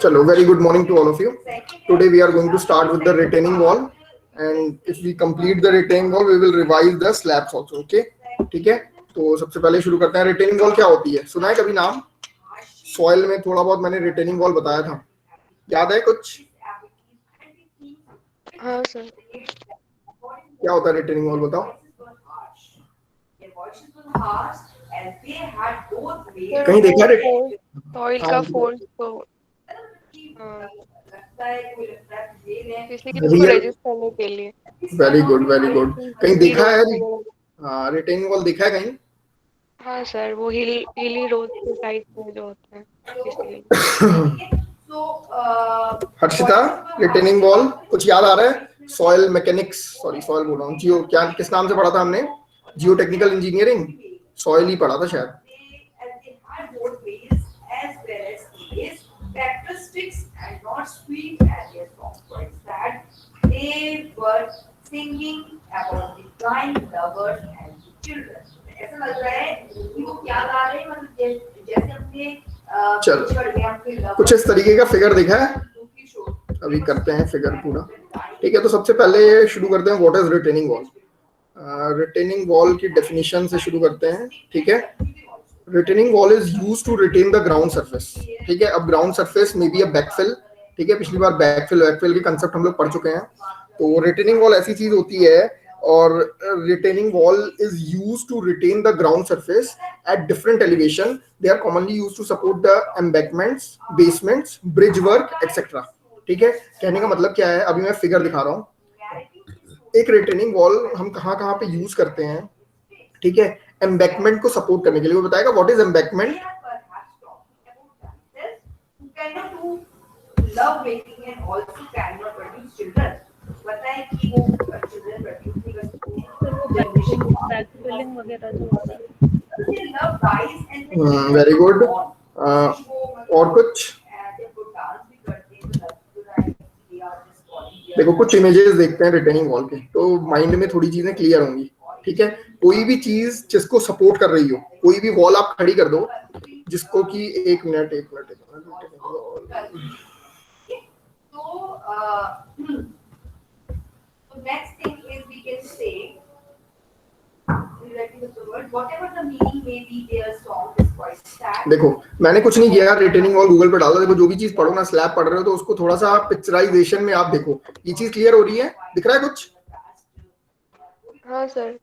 चलो, very good morning to all of you. Today we are going to start with the retaining wall, and if we complete the retaining wall, we will revise the slabs also. Okay, ठीक है. तो सबसे पहले शुरू करते हैं. Retaining wall क्या होती है? सुना है कभी नाम? सॉइल में थोड़ा बहुत मैंने रिटेनिंग वॉल बताया था, याद है कुछ? हाँ सर. क्या होता है रिटेनिंग वॉल, बताओ. कहीं देखा रे? सॉइल का फोर्स को इसको रेजिस्ट करने के लिए. Very good, very good. कहीं देखा है? हाँ, रिटेनिंग वॉल देखा है कहीं? हाँ सर, वो हिली रोड के साइड में जो होता है इसलिए. हर्षिता, रिटेनिंग वॉल कुछ याद आ रहा है? सॉइल मैकेनिक्स, सॉरी सॉइल बोल रहा हूँ, जियो, क्या किस नाम से पढ़ा था हमने? जियो टेक्निकल इंजीनियरिंग, सॉइल ही पढ़ा था शायद. चलो, कुछ इस तरीके का फिगर दिखा है. अभी करते हैं फिगर पूरा. ठीक है, तो सबसे पहले शुरू करते हैं what is retaining wall. Retaining wall की डेफिनेशन से शुरू करते हैं. ठीक है, retaining wall is used to retain the ground surface. ठीक है, अब ग्राउंड सरफेस में भी बैकफिल. ठीक है, पिछली बार बैकफिल के कंसेप्ट हम लोग पढ़ चुके हैं. तो रिटेनिंग वॉल ऐसी चीज होती है, और retaining wall is used to retain the ground surface at different elevation. They are commonly used to support the embankments, basements, bridge work, etc. ठीक है, कहने का मतलब क्या है, अभी मैं फिगर दिखा रहा हूँ. एक रिटेनिंग वॉल हम कहाँ पे यूज करते हैं. ठीक है, एम्बैंकमेंट को सपोर्ट करने के लिए. वो बताएगा what is embankment. Very good. और कुछ देखो, कुछ इमेजेस देखते हैं रिटेनिंग वॉल के, तो माइंड में थोड़ी चीजें क्लियर होंगी. ठीक है, कोई भी चीज जिसको सपोर्ट कर रही हो, कोई भी वॉल आप खड़ी कर दो जिसको कि एक minute next thing is we can say whatever the meaning may be their song is quite sad. देखो, मैंने कुछ नहीं किया, रिटेनिंग वॉल गूगल पे डाला. देखो, जो भी चीज पढ़ो ना, स्लैब पढ़ रहे हो तो उसको थोड़ा सा पिक्चराइजेशन में आप देखो. ये चीज क्लियर हो रही है? दिख रहा है कुछ? हाँ सर.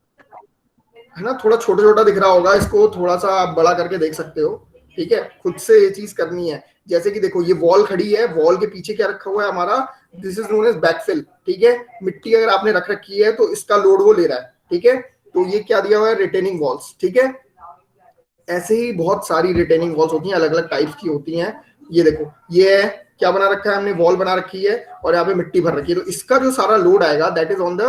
है ना, थोड़ा छोटा छोटा दिख रहा होगा, इसको थोड़ा सा आप बड़ा करके देख सकते हो. ठीक है, खुद से ये चीज करनी है. जैसे कि देखो, ये वॉल खड़ी है, वॉल के पीछे क्या रखा हुआ है हमारा? This is known as backfill. ठीक है, मिट्टी अगर आपने रख रखी है तो इसका लोड वो ले रहा है. ठीक है, तो ये क्या दिया हुआ है? Retaining walls. ठीक है, ऐसे ही बहुत सारी रिटेनिंग वॉल्स होती हैं, अलग अलग टाइप्स की होती हैं. ये देखो, ये क्या बना रखा है हमने? वॉल बना रखी है और यहाँ पे मिट्टी भर रखी है, तो इसका जो सारा लोड आएगा that is on the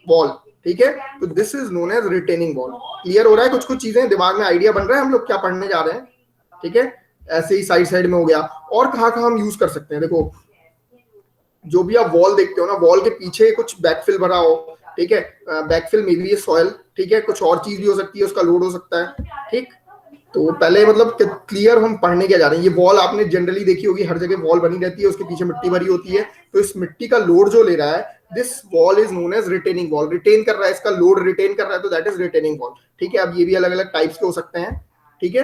wall. ठीक है, तो this is known as retaining wall. Clear हो रहा है? कुछ चीजें दिमाग में आइडिया बन रहा है हम लोग क्या पढ़ने जा रहे हैं. ठीक है, ऐसे ही साइड में हो गया. और कहाँ हम यूज कर सकते हैं? देखो, जो भी आप वॉल देखते हो ना, वॉल के पीछे कुछ बैकफिल भरा हो. ठीक है, बैकफिल में भी सॉइल. ठीक है, कुछ और चीज भी हो सकती है, उसका लोड हो सकता है. ठीक, तो पहले मतलब क्लियर हम पढ़ने क्या जा रहे हैं. ये वॉल आपने जनरली देखी होगी, हर जगह वॉल बनी रहती है, उसके पीछे मिट्टी भरी होती है. तो इस मिट्टी का लोड जो ले रहा है, this wall is known as retaining wall. Retain कर रहा है, इसका लोड रिटेन कर रहा है, तो दैट इज रिटेनिंग वॉल. ठीक है, अब ये भी अलग अलग टाइप्स के हो सकते हैं. ठीक है,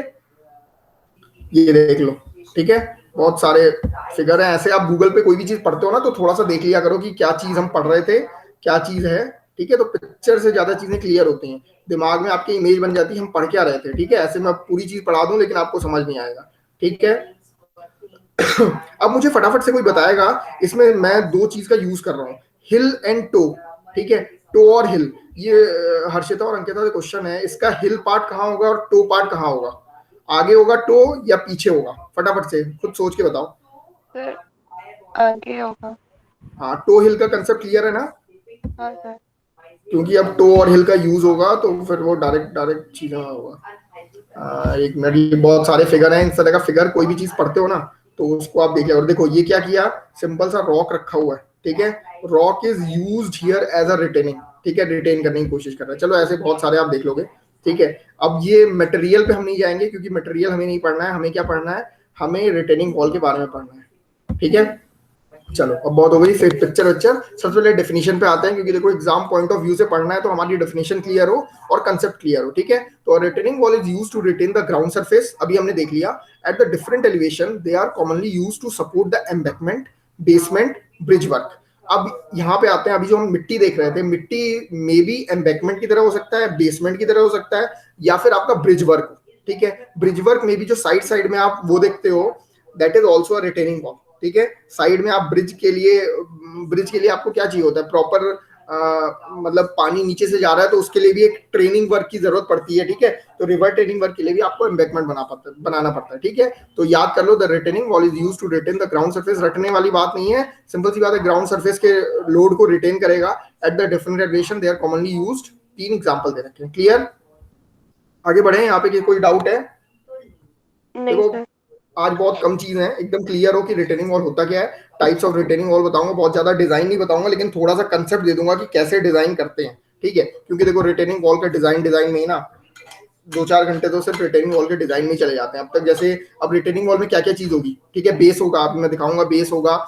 ये देख लो. ठीक है, बहुत सारे फिगर हैं. ऐसे आप गूगल पे कोई भी चीज पढ़ते हो ना, तो थोड़ा सा देख लिया करो कि क्या चीज हम पढ़ रहे थे, क्या चीज है. ठीक है, तो पिक्चर से ज्यादा चीजें क्लियर होती हैं, दिमाग में आपकी इमेज बन जाती है हम पढ़ क्या रहे थे. ठीक है, ऐसे मैं पूरी चीज पढ़ा दूं लेकिन आपको समझ नहीं आएगा. ठीक है, अब मुझे फटाफट से कोई बताएगा, इसमें मैं दो चीज का यूज कर रहा हूँ, हिल एंड टो. ठीक है, टो और हिल. ये हर्षिता और अंकिता का क्वेश्चन है, इसका हिल पार्ट कहाँ होगा और टो पार्ट कहाँ होगा? आगे होगा टो या पीछे होगा? फटाफट से खुद सोच के बताओ. सर, आगे होगा. हाँ, टो हिल का कंसेप्ट क्लियर है ना? हाँ सर. क्योंकि अब टो और हिल का यूज होगा तो फिर वो डायरेक्ट चीजें होगा. एक मिनट, ये बहुत सारे फिगर हैं. इस तरह का फिगर कोई भी चीज पढ़ते हो ना तो उसको आप देखिए. और देखो, ये क्या किया, सिंपल सा रॉक रखा हुआ है. ठीक है, rock is used here as a retaining. ठीक है, रिटेन करने की कोशिश कर रहा है. चलो, ऐसे बहुत सारे आप देख लोगे. ठीक है, अब ये मटेरियल पे हम नहीं जाएंगे क्योंकि मटेरियल हमें नहीं पढ़ना है, हमें क्या पढ़ना है, हमें रिटेनिंग वॉल के बारे में पढ़ना है। ठीक है, चलो अब बहुत हो गई फिर पिक्चर विक्चर। सबसे पहले डेफिनेशन पे आते हैं, क्योंकि देखो एग्जाम पॉइंट ऑफ व्यू से पढ़ना है तो हमारी डेफिनेशन क्लियर हो और कंसेप्ट क्लियर हो। ठीक है, तो retaining wall is used to retain the ground surface, अभी हमने देख लिया। At the different elevation they are commonly used to support the embankment, basement, bridge work. अब यहाँ पे आते हैं, अभी जो हम मिट्टी देख रहे थे, मिट्टी मे बी एम्बैंकमेंट की तरह हो सकता है, बेसमेंट की तरह हो सकता है, या फिर आपका ब्रिज वर्क। ठीक है, ब्रिज वर्क में भी जो साइड साइड में आप वो देखते हो, that is also a retaining wall. ठीक है, साइड में आप ब्रिज के लिए आपको क्या चाहिए होता है, प्रॉपर मतलब पानी नीचे से जा रहा है तो उसके लिए भी एक ट्रेनिंग वर्क की जरूरत पड़ती है। ठीक है, तो रिवर ट्रेनिंग वर्क के लिए भी आपको एम्बैंकमेंट बनाना पड़ता है। ठीक है, तो याद कर लो, the retaining wall is used to retain the ground surface. रटने वाली बात नहीं है, सिंपल सी बात है, ग्राउंड सरफेस के लोड को रिटेन करेगा। At the different elevation they are commonly used. 3 example दे रखे हैं, क्लियर। आगे बढ़े, यहाँ पे कोई डाउट है? नहीं देखो सर। आज बहुत कम चीज है, एकदम क्लियर हो कि रिटेनिंग वॉल होता क्या है। टाइप्स ऑफ रिटेनिंग वॉल बताऊंगा, बहुत ज्यादा डिजाइन नहीं बताऊंगा, लेकिन थोड़ा सा कंसेप्ट दे दूंगा कि कैसे डिजाइन करते हैं। ठीक है, क्योंकि देखो रिटेनिंग वॉल का डिजाइन में ही ना 2-4 घंटे तो सिर्फ रिटेनिंग वॉल के डिजाइन में चले जाते हैं अब तक। जैसे अब रिटेनिंग वॉल में क्या क्या चीज होगी, ठीक है, बेस होगा, आप मैं दिखाऊंगा, बेस होगा,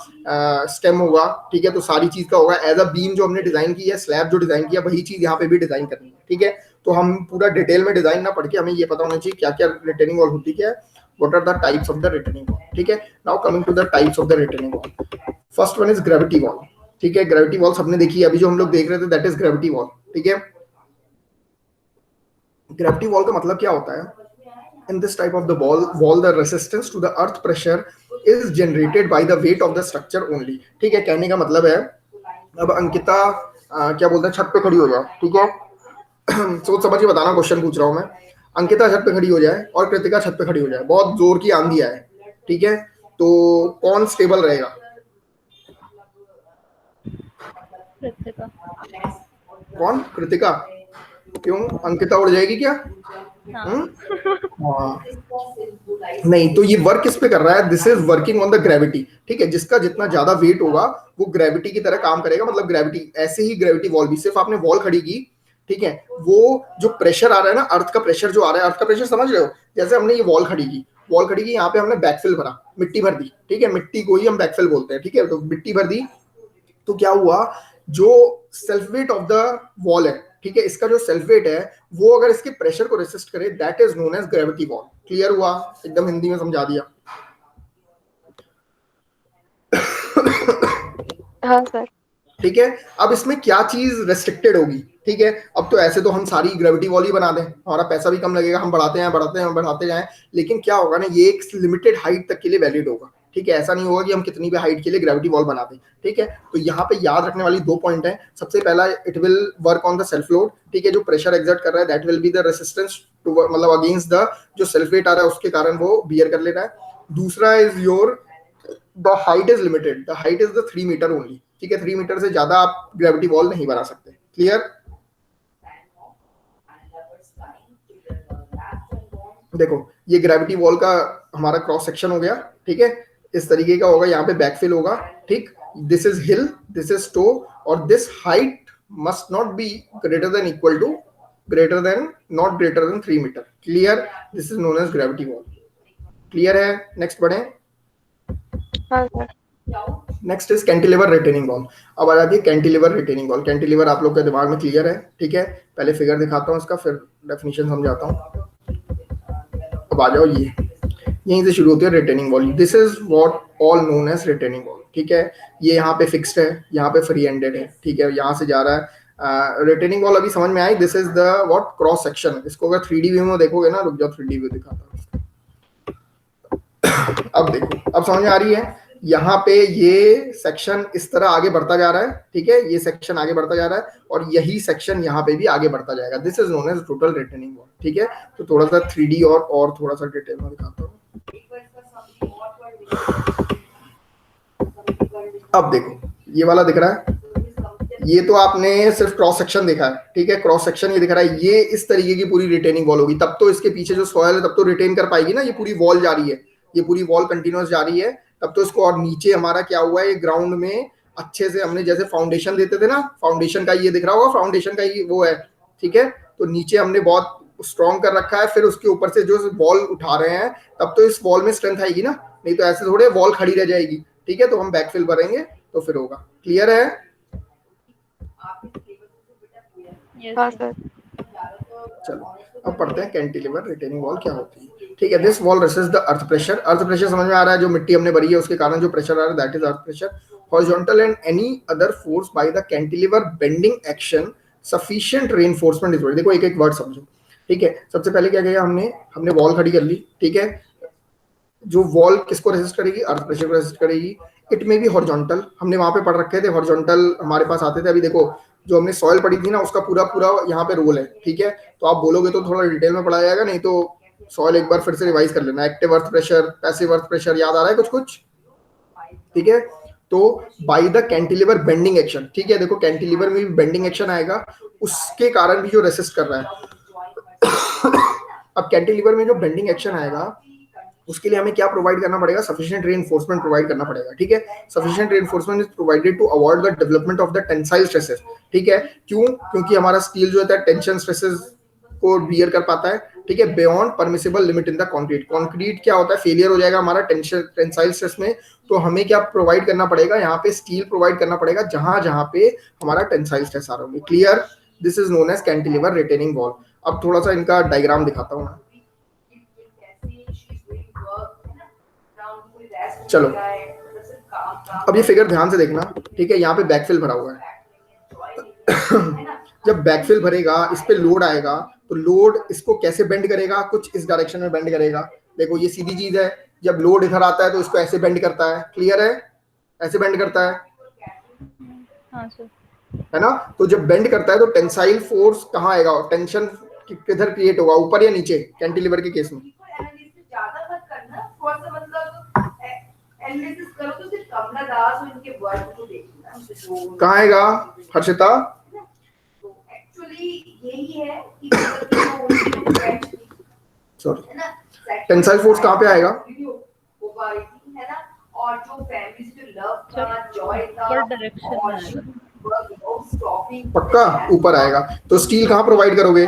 स्टेम होगा। ठीक है, तो सारी चीज का होगा। एज अ बीम जो हमने डिजाइन की है, स्लैब जो डिजाइन किया, वही चीज यहाँ पे भी डिजाइन करनी है। ठीक है, तो हम पूरा डिटेल में डिजाइन ना पढ़ के हमें ये पता होना चाहिए क्या क्या रिटेनिंग वॉल होती है, what are the types of the retaining wall। ठीक है, now coming to the types of the retaining wall, first one is gravity wall। ठीक है, ग्रेविटी वॉल सबने देखी है, अभी जो हम लोग देख रहे थे दैट इज ग्रेविटी वॉल। ठीक है, ग्रेविटी वॉल का मतलब क्या होता है, in this type of the wall the resistance to the earth pressure is generated by the weight of the structure only। ठीक है, कहने का मतलब है, अब अंकिता क्या बोलते हैं, छत पे खड़ी हो जाओ। ठीक है, सोच समझ के बताना, क्वेश्चन पूछ रहा हूं मैं। अंकिता छत पे खड़ी हो जाए और कृतिका छत पे खड़ी हो जाए, बहुत जोर की आंधी आए। ठीक है, तो कौन स्टेबल रहेगा? कृतिका। कौन? कृतिका। क्यों, अंकिता उड़ जाएगी क्या? हाँ। हाँ, नहीं, तो ये वर्क किस पे कर रहा है, this is working on the gravity. ठीक है, जिसका जितना ज्यादा वेट होगा वो ग्रेविटी की तरह काम करेगा, मतलब ग्रेविटी, ऐसे ही ग्रेविटी वॉल भी, सिर्फ आपने वॉल खड़ी की, ठीक है, वो जो प्रेशर आ रहा है ना, अर्थ का प्रेशर जो आ रहा है, अर्थ का प्रेशर समझ रहे हो, जैसे हमने ये वॉल खड़ी की, यहाँ पे हमने बैकफिल भरा, मिट्टी भर दी। ठीक है, मिट्टी को ही हम बैकफिल बोलते हैं। ठीक है, तो मिट्टी भर दी, तो क्या हुआ, जो self weight of the wall है, ठीक है, इसका जो सेल्फ वेट है वो अगर इसके प्रेशर को रेसिस्ट करे, that is known as gravity wall. Clear हुआ? एकदम हिंदी में समझा दिया। हाँ सर। ठीक है, अब इसमें क्या चीज रेस्ट्रिक्टेड होगी? ठीक है, अब तो ऐसे तो हम सारी ग्रेविटी वॉल ही बना दें, हमारा पैसा भी कम लगेगा, हम बढ़ाते जाएं, लेकिन क्या होगा ना, ये एक लिमिटेड हाइट तक के लिए वैलिड होगा। ठीक है, ऐसा नहीं होगा कि हम कितनी भी हाइट के लिए ग्रेविटी वॉल बना दें। ठीक है, तो यहाँ पे याद रखने वाली 2 पॉइंट है। सबसे पहला, it will work on the self load. ठीक है, जो प्रेशर एक्सर्ट कर रहा है that will be the resistance to, मतलब अगेंस्ट द जो सेल्फ वेट आ रहा है उसके कारण वो बियर कर ले रहा है। दूसरा is your, the height is limited, the height is the 3 metre only. ठीक है, 3 मीटर से ज्यादा आप ग्रेविटी वॉल नहीं बना सकते। क्लियर? देखो ये ग्रेविटी वॉल का हमारा क्रॉस सेक्शन हो गया। ठीक है, इस तरीके का होगा, यहाँ पे बैकफिल होगा। ठीक, this is heel, this is toe, और this height must not be greater than equal to, not greater than 3 metre. Clear? This is known as gravity wall. Clear है? नेक्स्ट बढ़े। हाँ sir. Next is cantilever retaining wall. अब आ जाती है cantilever retaining wall. Cantilever आप लोग के दिमाग में क्लियर है? ठीक है, पहले फिगर दिखाता हूँ इसका, फिर डेफिनेशन समझाता हूँ। अब आ जाओ, ये यहीं से शुरू होती है retaining wall. This is what all known as retaining wall. ठीक है, ये यहाँ पे फिक्स्ड है, यहाँ पे फ्री एंडेड है। ठीक है, यहाँ से जा रहा है। रिटेनिंग वॉल अभी समझ में आई? This is the what cross section. इसको अगर 3D व्यू में देखोगे ना, रुक जाओ 3D व्यू दिखाता हूँ। अब देखो, अब समझ में आ रही है? यहाँ पे ये सेक्शन इस तरह आगे बढ़ता जा रहा है। ठीक है, ये सेक्शन आगे बढ़ता जा रहा है और यही सेक्शन यहाँ पे भी आगे बढ़ता जाएगा। This is known as total retaining wall. ठीक है, तो थोड़ा सा 3D और थोड़ा सा डिटेल में दिखाता हूँ। अब देखो, ये वाला दिख रहा है, ये तो आपने सिर्फ क्रॉस सेक्शन देखा है। ठीक है, क्रॉस सेक्शन ये दिख रहा है, ये इस तरीके की पूरी रिटेनिंग वॉल होगी, तब तो इसके पीछे जो सॉइल है तब तो रिटेन कर पाएगी ना। ये पूरी वॉल जा रही है, ये पूरी वॉल कंटिन्यूअस जा रही है, तब तो इसको। और नीचे हमारा क्या हुआ है, ये ग्राउंड में अच्छे से हमने जैसे फाउंडेशन देते थे ना, फाउंडेशन का ये दिख रहा होगा, फाउंडेशन का ये वो है। ठीक है, तो नीचे हमने बहुत स्ट्रॉन्ग कर रखा है, फिर उसके ऊपर से जो वॉल उठा रहे हैं, तब तो इस वॉल में स्ट्रेंथ आएगी ना, नहीं तो ऐसे थोड़े वॉल खड़ी रह जाएगी। ठीक है, तो हम बैकफिल भरेंगे तो फिर होगा। क्लियर है? यस हाँ सर। सर। चलो अब पढ़ते हैं कैंटिलीवर रिटेनिंग वॉल क्या होती है। ठीक है, this wall resist the earth pressure. Earth pressure समझ में आ रहा है, जो मिट्टी हमने भरी है उसके कारण जो प्रेशर आ रहा है, that is earth pressure. Horizontal and any other force by the cantilever bending action sufficient reinforcement is. देखो एक एक वर्ड समझो। ठीक है, सबसे पहले क्या किया हमने वॉल खड़ी कर ली। ठीक है, जो वॉल किसको रेसिस्ट करेगी? अर्थ प्रेशर को रेसिस्ट करेगी। इट में भी हॉरिजॉन्टल, हमने वहां पे पढ़ रखे थे, हॉरिजॉन्टल हमारे पास आते थे। अभी देखो जो हमने सॉइल पढ़ी थी ना, उसका पूरा पूरा यहाँ पे रोल है। ठीक है, तो आप बोलोगे तो थोड़ा डिटेल में पढ़ाया जाएगा, नहीं तो सॉइल एक बार फिर से रिवाइज कर लेना। Active earth pressure, passive earth pressure, याद आ रहा है कुछ कुछ? ठीक है, तो by the cantilever bending action. ठीक है, देखो कैंटिलीवर में भी बेंडिंग एक्शन आएगा, उसके कारण भी जो रेसिस्ट कर रहा है। अब कैंटिलीवर में जो बेंडिंग एक्शन आएगा उसके लिए हमें क्या प्रोवाइड करना पड़ेगा? सफिशिएंट रीइंफोर्समेंट प्रोवाइड करना पड़ेगा। ठीक है, sufficient reinforcement is provided to avoid the development of the tensile stresses. ठीक है, क्यों? क्योंकि हमारा स्टील जो है टेंशन स्ट्रेसेस को बियर कर पाता है। ठीक है, beyond permissible limit in the concrete. Concrete क्या होता है? फेलियर हो जाएगा हमारा टेंसाइल स्ट्रेस में, तो हमें क्या प्रोवाइड करना पड़ेगा? यहाँ पे स्टील प्रोवाइड करना पड़ेगा जहां जहां पे हमारा टेंसाइल स्ट्रेस आ रहा होगा। Clear? This is known as cantilever retaining wall. अब थोड़ा सा इनका डायग्राम दिखाता हूँ। चलो अब ये फिगर ध्यान से देखना। ठीक है, यहाँ पे बैकफिल भरा हुआ है। जब बैकफिल भरेगा, इस पे लोड आएगा, तो लोड इसको कैसे बेंड करेगा? कुछ इस डायरेक्शन में बेंड करेगा। देखो ये सीधी चीज है, जब लोड इधर आता है तो इसको ऐसे बेंड करता है। क्लियर है? ऐसे बेंड करता है, हाँ सर। है ना? तो जब बेंड करता है तो टेंसाइल फोर्स कहाँ आएगा? टेंशन किधर क्रिएट होगा? ऊपर या नीचे? कैंटिलीवर के केस में कहाँ आएगा हर्षिता? सॉरी, टेंसाइल फोर्स कहाँ पे आएगा? ऊपर डायरेक्शन में आएगा। पक्का ऊपर आएगा। तो स्टील कहाँ प्रोवाइड करोगे?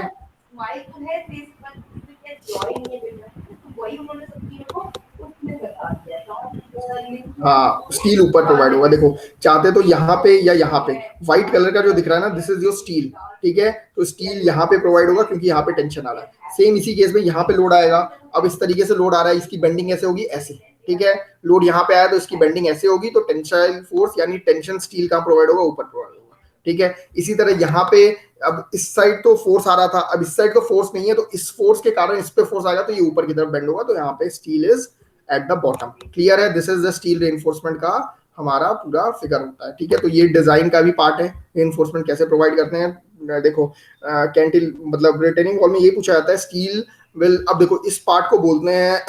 हाँ, स्टील ऊपर प्रोवाइड होगा। देखो चाहते तो यहाँ पे या यहाँ पे, व्हाइट कलर का जो दिख रहा है ना, दिस इज योर स्टील। ठीक है, तो स्टील यहाँ पे प्रोवाइड होगा क्योंकि यहाँ पे टेंशन आ रहा है। सेम इसी केस में यहाँ पे लोड आएगा। अब इस तरीके से लोड आ रहा है, इसकी बेंडिंग ऐसे होगी, ऐसे। ठीक है, लोड यहाँ पे आया तो इसकी बेंडिंग ऐसे होगी, तो टेंसाइल फोर्स यानी टेंशन स्टील का प्रोवाइड होगा, ऊपर प्रोवाइड होगा। ठीक है, इसी तरह यहाँ पे अब इस साइड तो फोर्स आ रहा था, अब इस साइड तो फोर्स नहीं है, तो इस फोर्स के कारण इस पे फोर्स आएगा, तो ये ऊपर की तरफ बेंड होगा, तो यहाँ पे steel is at the bottom. Clear है? This is the steel reinforcement का हमारा पूरा फिगर होता है। ठीक है, तो ये डिजाइन का भी पार्ट है, रेनफोर्समेंट कैसे प्रोवाइड करते हैं। देखो कैंटिल मतलब रिटेनिंग वॉल में ये पूछा जाता है स्टील विल। अब देखो इस पार्ट को बोलते हैं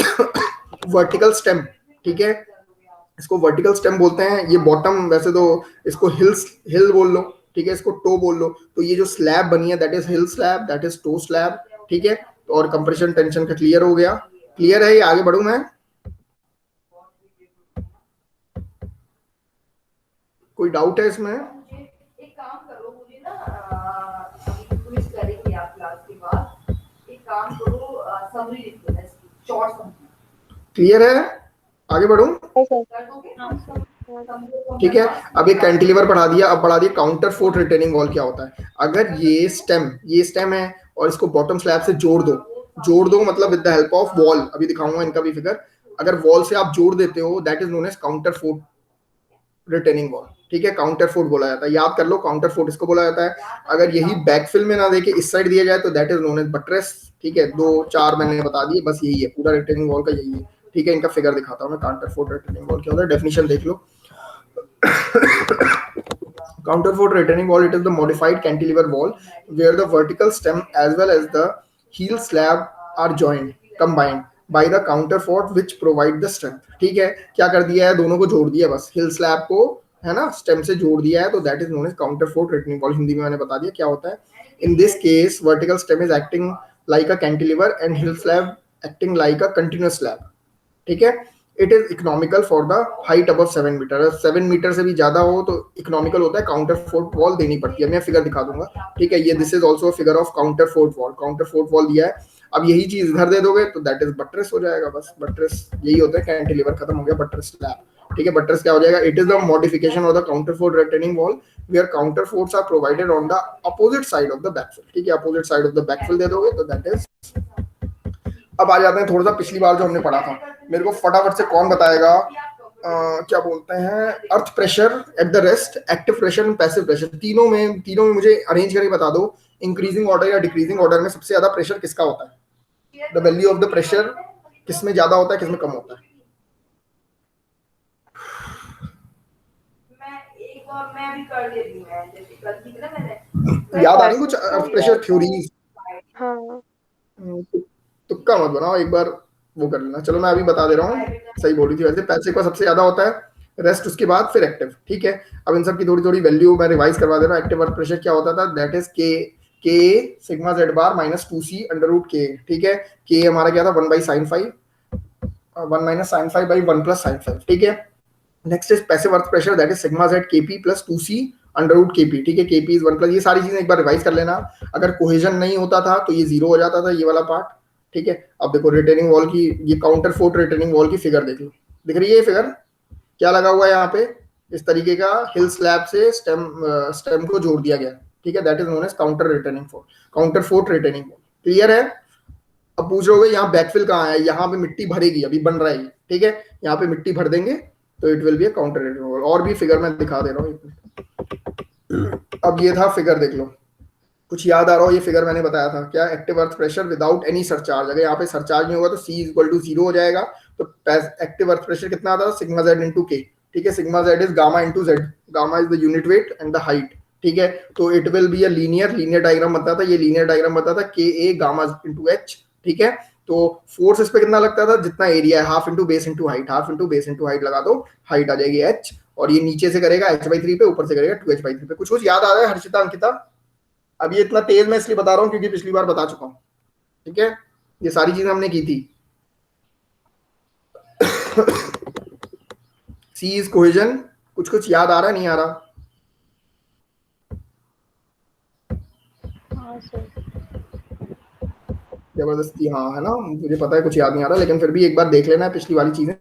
वर्टिकल स्टेम। ठीक है, इसको वर्टिकल स्टेम बोलते हैं। ये बॉटम, वैसे तो इसको हिल बोल लो। ठीक है, इसको टो बोल लो। तो ये जो स्लैब बनी है that is heel slab, that is toe slab. ठीक है, और कंप्रेशन टेंशन का क्लियर हो गया। क्लियर है? ये आगे बढ़ू मैं? कोई डाउट है इसमें? एक काम करो, मुझे ना पुलिस करेंगे आप क्लास के बाद, एक काम करो समरी लिख दो, शॉर्ट समरी। क्लियर है? आगे बढ़ूं? ठीक है, अब एक कैंटिलीवर पढ़ा दिया, अब पढ़ा दिया काउंटर फोर्ट रिटेनिंग वॉल क्या होता है। अगर ये स्टेम है और इसको बॉटम स्लैब से जोड़ दो मतलब with the help of wall, अभी दिखाऊंगा इनका भी फिगर। अगर वॉल से आप जोड़ देते हो, that is known as counterfort retaining wall. ठीक है, काउंटर फोर्ट बोला जाता है, याद कर लो, काउंटर फोर्ट इसको बोला जाता है। अगर यही बैकफिल में ना देके इस साइड दिया जाए तो that is known as buttress. ठीक है, 2-4 मैंने बता दिए, बस यही है पूरा रिटेनिंग वॉल का, यही है। ठीक है, इनका फिगर दिखाता हूँ मैं। काउंटर फोर्ट रिटेनिंग वॉल क्या होता है, डेफिनेशन देख लो। Counter fort retaining wall, it is the modified cantilever wall where the vertical stem as well as the heel slab are combined by the counter fort which provide the strength. ठीक है, क्या कर दिया है, दोनों को जोड़ दिया, बस हिल स्लैब को, है ना, स्टेम से जोड़ दिया है, तो that is known as counterfort retaining wall. Hindi में मैंने बता दिया क्या होता है। In this case vertical stem is acting like a cantilever and heel slab acting like a continuous slab. ठीक है, it is economical for the height above 7 metre. 7 metre से भी ज्यादा हो तो इकोनॉमिकल होता है, काउंटर फोर्ट वॉल देनी पड़ती है। मैं फिगर दिखा दूंगा, ठीक है। ये this is also figure of counter fort wall. Counter fort wall दिया है, अब यही चीज इधर दे दोगे तो दैट इज बट्रेस हो जाएगा। बस बट्रेस यही होता है, कैंटिलीवर खत्म हो गया, बट्रेस स्लैब, ठीक है। बट्रेस क्या हो जाएगा? It is the modification of the counterfort retaining wall where counterforts are provided on the opposite side of the backfill, ठीक है। Opposite side of the backfill दे दोगे तो दैट इज। अब आ जाते हैं थोड़ा सा पिछली बार जो हमने पढ़ा था, मेरे को फटाफट से कौन बताएगा क्या बोलते हैं, earth pressure at the rest, active pressure and passive pressure, तीनों में मुझे अरेंज करके बता दो, इंक्रीजिंग ऑर्डर या डिक्रीजिंग ऑर्डर में सबसे ज्यादा प्रेशर किसका होता है? The value of the pressure किस में ज्यादा होता है, किस में कम होता है? मैं भी कर लेती हूं, जैसे कल की ना मैंने याद आ रही कुछ अर्थ प्रेशर थ्योरीज? हाँ तुक्का मत बनाओ, एक बार वो कर लेना। चलो मैं अभी बता दे रहा हूँ, सही बोली थी वैसे। पैसिव का सबसे ज्यादा होता है, रेस्ट उसके बाद फिर एक्टिव, ठीक है। अब इन सब की थोड़ी थोड़ी वैल्यू मैं रिवाइज करवा दे रहा हूँ। एक्टिव अर्थ प्रेशर क्या होता था? That is K sigma Z bar minus 2c under root K, ठीक है। के हमारा क्या था? 1 by sine 5, 1 minus sine 5 by 1 plus sine 5, ठीक है। Next is passive earth pressure, that is sigma Z KP plus 2c under root KP, ठीक है। KP is 1 plus, ये सारी चीजें एक बार रिवाइज कर लेना। अगर कोहेजन नहीं होता था तो ये 0 हो जाता था, ये वाला पार्ट, ठीक है। अब देखो रिटेनिंग वॉल की, ये काउंटर फोर्ट रिटेनिंग वॉल की फिगर देख लो, दिख रही है ये फिगर? क्या लगा हुआ है यहाँ पे? इस तरीके का हिल स्लैब से स्टेम को जोड़ दिया गया, ठीक है। That is known as counter retaining wall, counterfort retaining wall. Clear है? अब पूछ रहे हो यहाँ बैकफिल कहाँ है? यहाँ पे मिट्टी भरेगी, अभी बन रहा है, ठीक है। यहाँ पे मिट्टी भर देंगे तो it will be a counter retaining wall. और भी फिगर मैं दिखा दे रहा हूँ। अब ये था फिगर, देख लो, कुछ याद आ रहा हो? ये फिगर मैंने बताया था क्या? Active earth pressure without any surcharge, अगर यहाँ पे सरचार्ज नहीं होगा तो C इक्वल टू 0 हो जाएगा। तो एक्टिव अर्थ प्रेशर कितना आता है? सिग्मा जेड इंटू के, ठीक है। Sigma Z is gamma into Z, gamma is the unit weight and the height, ठीक है। तो it will be a linear diagram बनता था, ये लीनियर डायग्राम बनता था के ए गामा इंटू एच, ठीक है। तो फोर्स इस पे कितना लगता था? जितना एरिया है, half into base into height, half into base into height लगा दो, हाइट आ जाएगी h, और ये नीचे से करेगा h/3 पे, ऊपर से करेगा 2h/3 पे। कुछ याद आ रहा है हर्षिता, अंकिता? अब ये इतना तेज मैं इसलिए बता रहा हूँ क्योंकि पिछली बार बता चुका हूँ, ठीक है। ये सारी चीजें हमने की थी। सी इज कोहेजन, कुछ याद आ रहा है, नहीं आ रहा? हाँ सर। जबरदस्ती हाँ है ना, मुझे पता है कुछ याद नहीं आ रहा, लेकिन फिर भी एक बार देख लेना है पिछली वाली चीजें,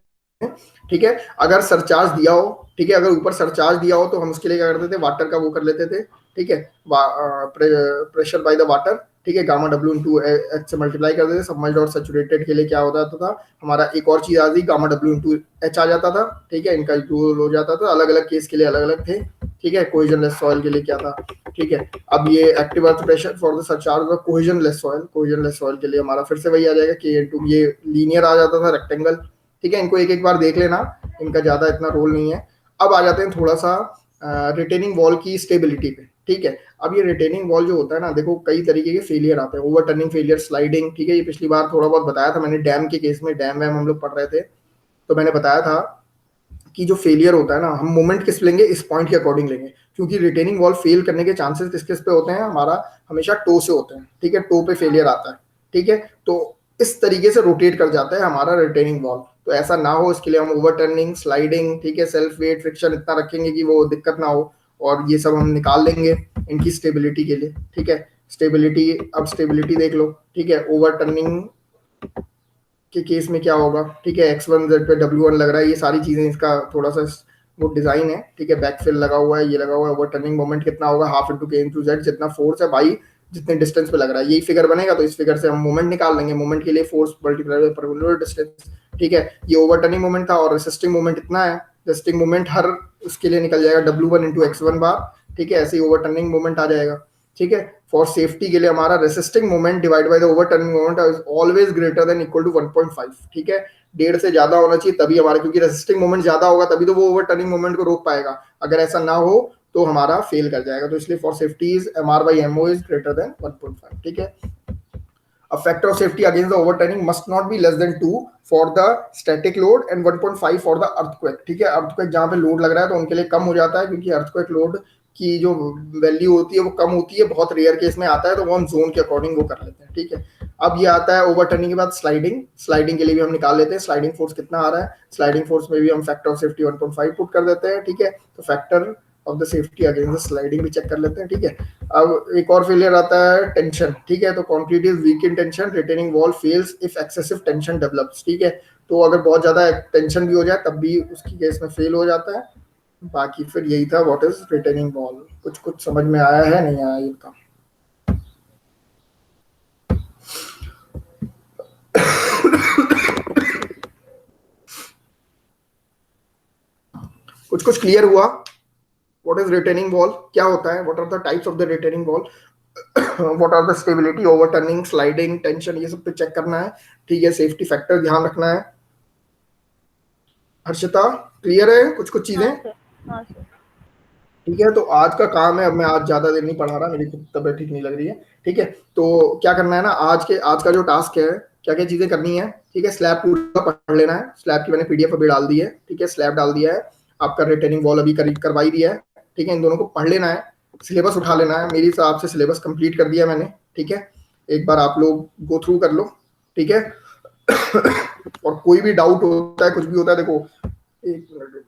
ठीक है। अगर सरचार्ज दिया हो, ठीक है, अगर ऊपर सरचार्ज दिया हो तो हम उसके लिए क्या करते थे? वाटर का वो कर लेते थे, ठीक है। प्रेशर बाय द वाटर, ठीक है, गामा डब्ल्यू इंटू एच से मल्टीप्लाई कर देते। सबमर्ज्ड और सैचुरेटेड के लिए क्या हो जाता था हमारा? एक और चीज आ गई, गामा डब्ल्यू इंटू एच आ जाता था, ठीक है। इनका इक्वल हो जाता था, अलग अलग केस के लिए अलग अलग थे, ठीक है। कोहेजनलेस सॉइल के लिए क्या था, ठीक है। अब ये active earth pressure for the surcharge of cohesionless soil, cohesionless soil के लिए हमारा फिर से वही आ जाएगा के इंटू, ये लीनियर आ जाता था, रेक्टेंगल, ठीक है। इनको एक एक बार देख लेना, इनका ज्यादा इतना रोल नहीं है। अब आ जाते हैं थोड़ा सा रिटेनिंग वॉल की स्टेबिलिटी पे, ठीक है। अब ये रिटेनिंग वॉल जो होता है ना, देखो कई तरीके के फेलियर आते हैं, ओवरटर्निंग फेलियर, स्लाइडिंग, ठीक है। ये पिछली बार थोड़ा बहुत बताया था मैंने, डैम के केस में, डैम हम लोग पढ़ रहे थे तो मैंने बताया था कि जो फेलियर होता है ना, हम मोमेंट किस लेंगे? इस पॉइंट के अकॉर्डिंग लेंगे, क्योंकि रिटेनिंग वॉल फेल करने के चांसेस किस किस पे होते हैं? हमारा हमेशा टो से होते हैं, ठीक है। टो पे फेलियर आता है, ठीक है। तो इस तरीके से रोटेट कर जाता है हमारा रिटेनिंग वॉल, तो ऐसा ना हो इसके लिए हम ओवरटर्निंग, स्लाइडिंग, ठीक है, सेल्फ वेट, फ्रिक्शन इतना रखेंगे कि वो दिक्कत ना हो, और ये सब हम निकाल लेंगे इनकी स्टेबिलिटी के लिए, ठीक है। स्टेबिलिटी, अब स्टेबिलिटी देख लो, ठीक है। ओवरटर्निंग के केस में क्या होगा, ठीक है, x1 z पे w1 लग रहा है, ये सारी चीजें इसका थोड़ा सा वो डिजाइन है, ठीक है। बैकफिल लगा हुआ है, ये लगा हुआ है, ओवरटर्निंग मोमेंट कितना होगा? हाफ इंटू के इंटू जेड, जितना फोर्स है भाई जितने डिस्टेंस पे लग रहा है, यही फिगर बनेगा, तो इस फिगर से हम मोमेंट निकाल लेंगे। मोमेंट के लिए force multiply by perpendicular distance, ठीक है। ये ओवरटर्निंग मोमेंट था, और रेसिस्टिंग मोमेंट इतना है, रेसिस्टिंग मोमेंट हर उसके लिए निकल जाएगा w1 इंटू x1 बार, ठीक है। ऐसे ही ओवरटर्निंग मोमेंट आ जाएगा, ठीक है। फॉर सेफ्टी के लिए हमारा resisting moment divide by the overturning moment is always greater than equal to 1.5, ठीक है। 1.5 से ज्यादा होना चाहिए तभी हमारा, क्योंकि रेसिस्टिंग मोमेंट ज्यादा होगा तभी तो वो ओवरटर्निंग मोमेंट को रोक पाएगा, अगर ऐसा ना हो तो हमारा फेल कर जाएगा। तो इसलिए for safety is MR/MO is greater than 1.5, ठीक है। A factor of safety against the overturning must not be less than 2 for the static load and 1.5 for the earthquake, ठीक है। earthquake जहाँ पे लोड लग रहा है तो उनके लिए कम हो जाता है, क्योंकि earthquake लोड की जो वैल्यू होती है वो कम होती है, बहुत रेयर केस में आता है, तो वो हम जोन के अकॉर्डिंग वो कर लेते हैं, ठीक है। अब ये आता है ओवरटर्निंग के बाद स्लाइडिंग। स्लाइडिंग के लिए भी हम निकाल लेते हैं स्लाइडिंग फोर्स कितना आ रहा है। स्लाइडिंग फोर्स में भी हम फैक्टर ऑफ सेफ्टी 1.5 पुट कर देते हैं, ठीक है। तो factor of the safety against the sliding भी चेक कर लेते हैं, ठीक है। अब एक और फेलियर आता है टेंशन, ठीक है। तो concrete is weak in tension, retaining wall fails if excessive tension develops, ठीक है। तो अगर बहुत ज्यादा टेंशन भी हो जाए तब भी उसकी केस में फेल हो जाता है। बाकी फिर यही था व्हाट इज रिटेनिंग वॉल। कुछ कुछ समझ में आया है, नहीं आया इनका? कुछ कुछ क्लियर हुआ? व्हाट इज रिटेनिंग वॉल, क्या होता है, what are the types of the retaining wall, what are the stability, overturning, sliding, tension, ये सब पे चेक करना है, ठीक है। सेफ्टी फैक्टर ध्यान रखना है। हर्षिता क्लियर है कुछ कुछ चीजें? हाँ सर, हाँ सर। ठीक है, तो आज का काम है, अब मैं आज ज्यादा देर नहीं पढ़ा रहा, मेरी खुद तबीयत ठीक नहीं लग रही है, ठीक है। तो क्या करना है ना, आज का जो टास्क है, क्या क्या चीजें करनी है, ठीक है। स्लैब पूरा पढ़ लेना है, स्लैब की मैंने पीडीएफ अभी डाल दी है, ठीक है। स्लैब डाल दिया है, आपका रिटेनिंग वॉल अभी करवाई दिया है, ठीक है। इन दोनों को पढ़ लेना है, सिलेबस उठा लेना है, मेरे हिसाब से सिलेबस कंप्लीट कर दिया मैंने, ठीक है। एक बार आप लोग गो थ्रू कर लो, ठीक है। और कोई भी डाउट होता है, कुछ भी होता है, देखो एक मिनट